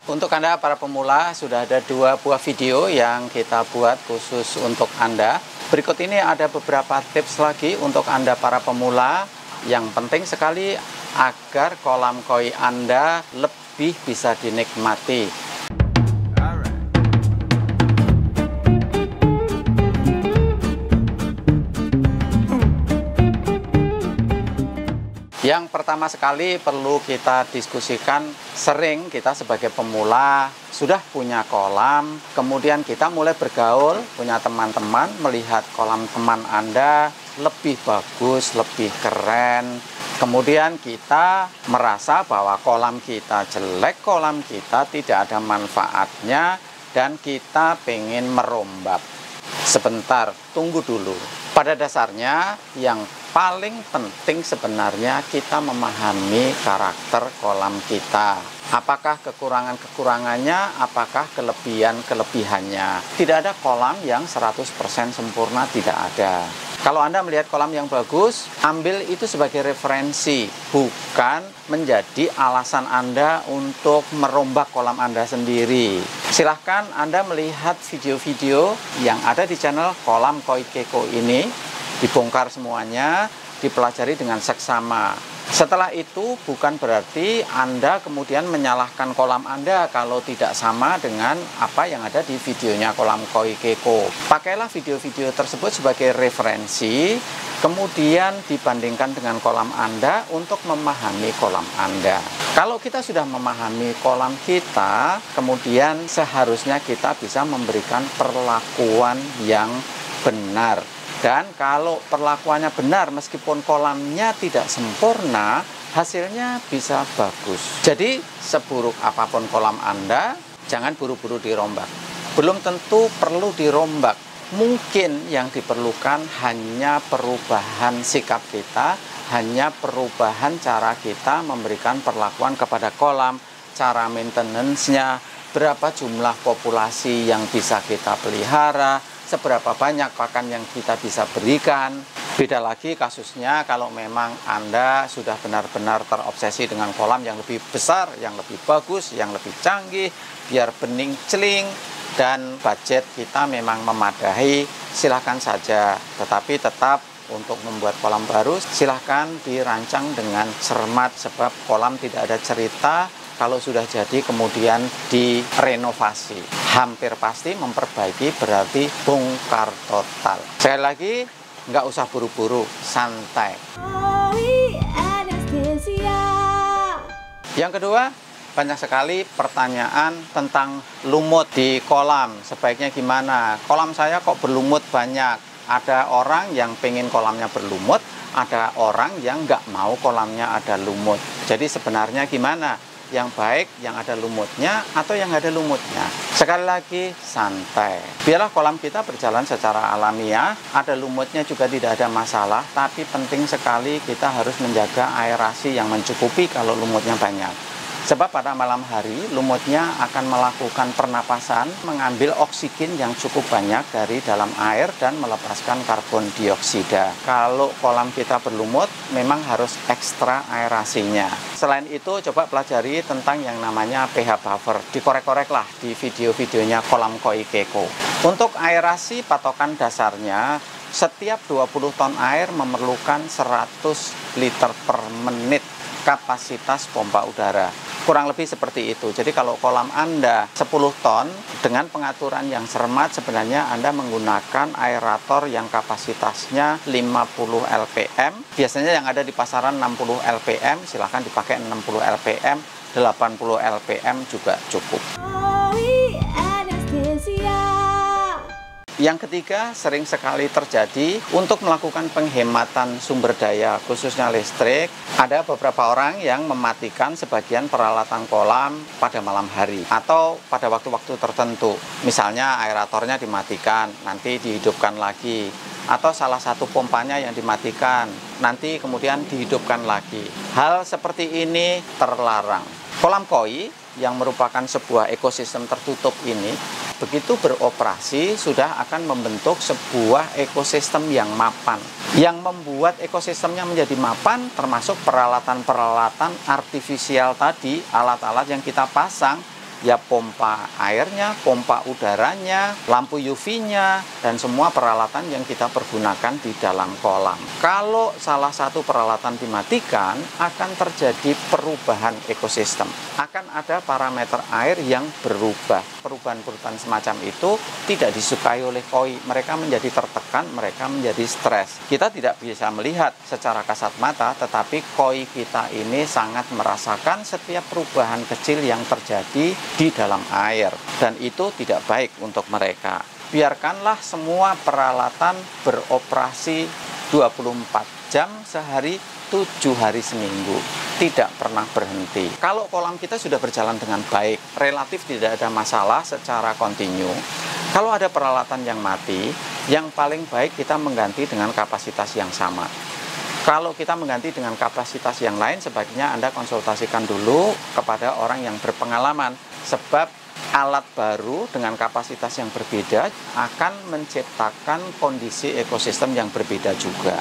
Untuk Anda para pemula, sudah ada 2 buah video yang kita buat khusus untuk Anda. Berikut ini ada beberapa tips lagi untuk Anda para pemula yang penting sekali agar kolam koi Anda lebih bisa dinikmati. Yang pertama sekali perlu kita diskusikan, sering kita sebagai pemula sudah punya kolam, kemudian kita mulai bergaul, punya teman-teman, melihat kolam teman Anda lebih bagus, lebih keren. Kemudian kita merasa bahwa kolam kita jelek, kolam kita tidak ada manfaatnya, dan kita pengen merombak. Sebentar, tunggu dulu. Pada dasarnya yang paling penting sebenarnya kita memahami karakter kolam kita. Apakah kekurangan-kekurangannya, apakah kelebihan-kelebihannya. Tidak ada kolam yang 100% sempurna, tidak ada. Kalau Anda melihat kolam yang bagus, ambil itu sebagai referensi, bukan menjadi alasan Anda untuk merombak kolam Anda sendiri. Silahkan Anda melihat video-video yang ada di channel Kolam Koi Keko ini, dibongkar semuanya, dipelajari dengan seksama. Setelah itu bukan berarti Anda kemudian menyalahkan kolam Anda kalau tidak sama dengan apa yang ada di videonya Kolam Koi Keko. Pakailah video-video tersebut sebagai referensi, kemudian dibandingkan dengan kolam Anda untuk memahami kolam Anda. Kalau kita sudah memahami kolam kita, kemudian seharusnya kita bisa memberikan perlakuan yang benar. Dan kalau perlakuannya benar, meskipun kolamnya tidak sempurna, hasilnya bisa bagus. Jadi, seburuk apapun kolam Anda, jangan buru-buru dirombak. Belum tentu perlu dirombak. Mungkin yang diperlukan hanya perubahan sikap kita, hanya perubahan cara kita memberikan perlakuan kepada kolam, cara maintenance-nya, berapa jumlah populasi yang bisa kita pelihara, seberapa banyak pakan yang kita bisa berikan. Beda lagi kasusnya kalau memang Anda sudah benar-benar terobsesi dengan kolam yang lebih besar, yang lebih bagus, yang lebih canggih, biar bening celing, dan budget kita memang memadai, silahkan saja. Tetapi tetap untuk membuat kolam baru, silahkan dirancang dengan cermat, sebab kolam tidak ada cerita. Kalau sudah jadi kemudian direnovasi, hampir pasti memperbaiki berarti bongkar total. Sekali lagi, nggak usah buru-buru, santai. Yang kedua, banyak sekali pertanyaan tentang lumut di kolam. Sebaiknya gimana? Kolam saya kok berlumut banyak. Ada orang yang pengen kolamnya berlumut, ada orang yang nggak mau kolamnya ada lumut. Jadi sebenarnya gimana? Yang baik yang ada lumutnya atau yang ada lumutnya? Sekali lagi, santai. Biarlah kolam kita berjalan secara alamiah, ada lumutnya juga tidak ada masalah, tapi penting sekali kita harus menjaga aerasi yang mencukupi kalau lumutnya banyak. Sebab pada malam hari lumutnya akan melakukan pernapasan, mengambil oksigen yang cukup banyak dari dalam air dan melepaskan karbon dioksida. Kalau kolam kita berlumut, memang harus ekstra aerasinya. Selain itu, coba pelajari tentang yang namanya pH buffer. Dikorek-korek lah di video-videonya Kolam Koi Keko. Untuk aerasi patokan dasarnya, setiap 20 ton air memerlukan 100 liter per menit kapasitas pompa udara. Kurang lebih seperti itu. Jadi kalau kolam Anda 10 ton, dengan pengaturan yang cermat sebenarnya Anda menggunakan aerator yang kapasitasnya 50 LPM. Biasanya yang ada di pasaran 60 LPM, silahkan dipakai 60 LPM, 80 LPM juga cukup. Yang ketiga, sering sekali terjadi untuk melakukan penghematan sumber daya, khususnya listrik. Ada beberapa orang yang mematikan sebagian peralatan kolam pada malam hari atau pada waktu-waktu tertentu. Misalnya aeratornya dimatikan, nanti dihidupkan lagi. Atau salah satu pompanya yang dimatikan, nanti kemudian dihidupkan lagi. Hal seperti ini terlarang. Kolam koi yang merupakan sebuah ekosistem tertutup ini, begitu beroperasi sudah akan membentuk sebuah ekosistem yang mapan. Yang membuat ekosistemnya menjadi mapan termasuk peralatan-peralatan artifisial tadi, alat-alat yang kita pasang Ya pompa airnya, pompa udaranya, lampu UV-nya, dan semua peralatan yang kita pergunakan di dalam kolam. Kalau salah satu peralatan dimatikan, akan terjadi perubahan ekosistem. Akan ada parameter air yang berubah. Perubahan-perubahan semacam itu tidak disukai oleh koi. Mereka menjadi tertekan, mereka menjadi stres. Kita tidak bisa melihat secara kasat mata, tetapi koi kita ini sangat merasakan setiap perubahan kecil yang terjadi di dalam air, dan itu tidak baik untuk mereka. Biarkanlah semua peralatan beroperasi 24 jam sehari, 7 hari seminggu, tidak pernah berhenti. Kalau kolam kita sudah berjalan dengan baik, relatif tidak ada masalah secara kontinu. Kalau ada peralatan yang mati, yang paling baik kita mengganti dengan kapasitas yang sama. Kalau kita mengganti dengan kapasitas yang lain, sebaiknya Anda konsultasikan dulu kepada orang yang berpengalaman. Sebab alat baru dengan kapasitas yang berbeda akan menciptakan kondisi ekosistem yang berbeda juga.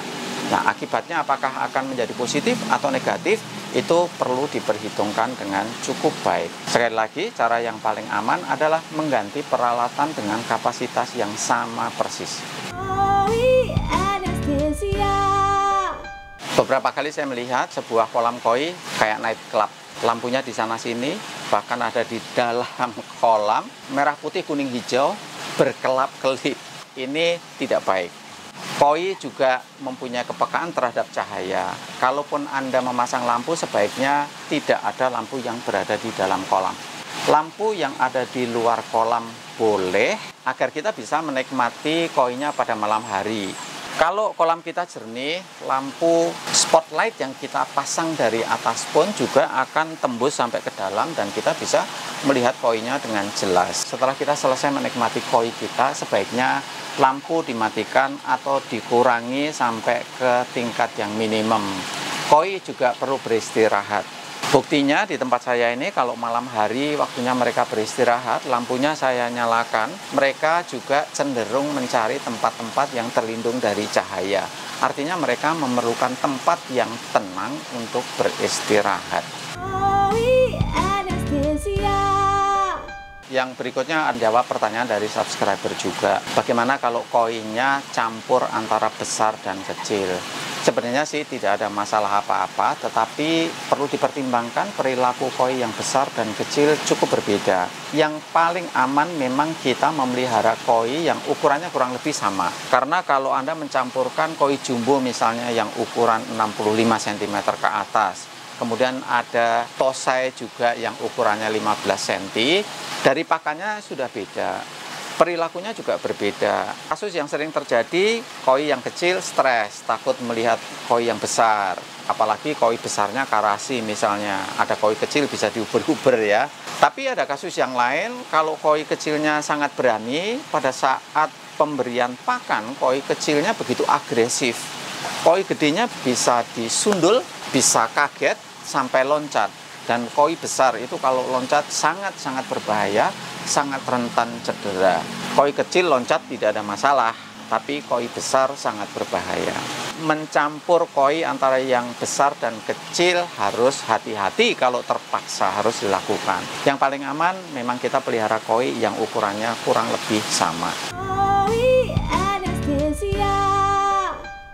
Nah, akibatnya apakah akan menjadi positif atau negatif, itu perlu diperhitungkan dengan cukup baik. Sekali lagi, cara yang paling aman adalah mengganti peralatan dengan kapasitas yang sama persis. Beberapa kali saya melihat sebuah kolam koi kayak night club. Lampunya di sana sini, bahkan ada di dalam kolam, merah putih kuning hijau, berkelap-kelip. Ini tidak baik. Koi juga mempunyai kepekaan terhadap cahaya. Kalaupun Anda memasang lampu, sebaiknya tidak ada lampu yang berada di dalam kolam. Lampu yang ada di luar kolam boleh, agar kita bisa menikmati koinya pada malam hari. Kalau kolam kita jernih, lampu spotlight yang kita pasang dari atas pun juga akan tembus sampai ke dalam dan kita bisa melihat koinya dengan jelas. Setelah kita selesai menikmati koi kita, sebaiknya lampu dimatikan atau dikurangi sampai ke tingkat yang minimum. Koi juga perlu beristirahat. Buktinya di tempat saya ini, kalau malam hari waktunya mereka beristirahat, lampunya saya nyalakan, mereka juga cenderung mencari tempat-tempat yang terlindung dari cahaya. Artinya mereka memerlukan tempat yang tenang untuk beristirahat. Yang berikutnya jawab pertanyaan dari subscriber juga. Bagaimana kalau koinnya campur antara besar dan kecil? Sebenarnya sih tidak ada masalah apa-apa, tetapi perlu dipertimbangkan perilaku koi yang besar dan kecil cukup berbeda. Yang paling aman memang kita memelihara koi yang ukurannya kurang lebih sama. Karena kalau Anda mencampurkan koi jumbo misalnya yang ukuran 65 cm ke atas, kemudian ada tosai juga yang ukurannya 15 cm, dari pakannya sudah beda. Perilakunya juga berbeda. Kasus yang sering terjadi, koi yang kecil stres, takut melihat koi yang besar. Apalagi koi besarnya karasi misalnya. Ada koi kecil bisa diuber-uber ya. Tapi ada kasus yang lain, kalau koi kecilnya sangat berani, pada saat pemberian pakan, koi kecilnya begitu agresif. Koi gedenya bisa disundul, bisa kaget, sampai loncat. Dan koi besar itu kalau loncat sangat-sangat berbahaya, sangat rentan cedera. Koi kecil loncat tidak ada masalah, tapi koi besar sangat berbahaya. Mencampur koi antara yang besar dan kecil harus hati-hati, kalau terpaksa harus dilakukan. Yang paling aman memang kita pelihara koi yang ukurannya kurang lebih sama.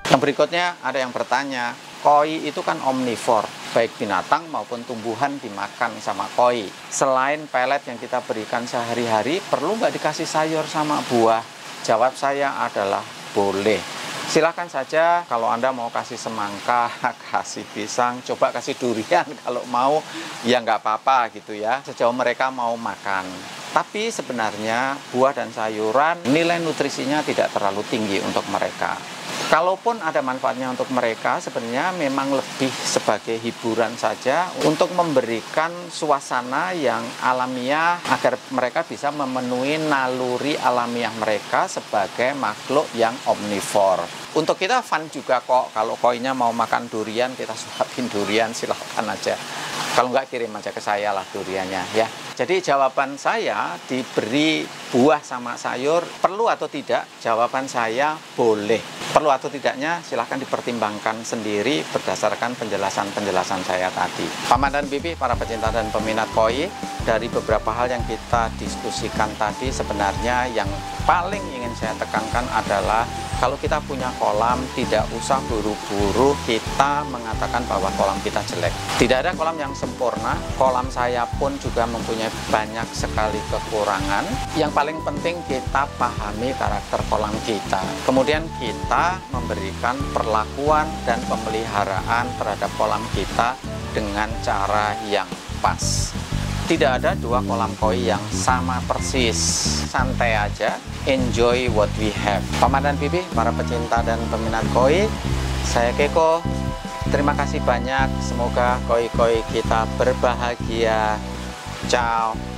Yang berikutnya ada yang bertanya, koi itu kan omnivor, baik binatang maupun tumbuhan dimakan sama koi. Selain pelet yang kita berikan sehari-hari, perlu nggak dikasih sayur sama buah? Jawab saya adalah boleh. Silahkan saja kalau Anda mau kasih semangka, kasih pisang, coba kasih durian kalau mau, ya nggak apa-apa gitu ya, sejauh mereka mau makan. Tapi sebenarnya buah dan sayuran nilai nutrisinya tidak terlalu tinggi untuk mereka. Kalaupun ada manfaatnya untuk mereka, sebenarnya memang lebih sebagai hiburan saja untuk memberikan suasana yang alamiah agar mereka bisa memenuhi naluri alamiah mereka sebagai makhluk yang omnivor. Untuk kita fun juga kok, kalau koinya mau makan durian, kita suapin durian, silahkan aja. Kalau nggak, kirim aja ke saya lah duriannya ya. Jadi jawaban saya diberi buah sama sayur, perlu atau tidak? Jawaban saya boleh. Perlu atau tidaknya silahkan dipertimbangkan sendiri berdasarkan penjelasan-penjelasan saya tadi. Paman dan Bibi, para pecinta dan peminat koi, dari beberapa hal yang kita diskusikan tadi, sebenarnya yang paling ingin saya tekankan adalah kalau kita punya kolam, tidak usah buru-buru kita mengatakan bahwa kolam kita jelek. Tidak ada kolam yang sempurna, kolam saya pun juga mempunyai banyak sekali kekurangan. Yang paling penting kita pahami karakter kolam kita. Kemudian kita memberikan perlakuan dan pemeliharaan terhadap kolam kita dengan cara yang pas. Tidak ada dua kolam koi yang sama persis. Santai aja, enjoy what we have. Paman dan Bibi, para pecinta dan peminat koi, saya Keko. Terima kasih banyak. Semoga koi-koi kita berbahagia. Ciao.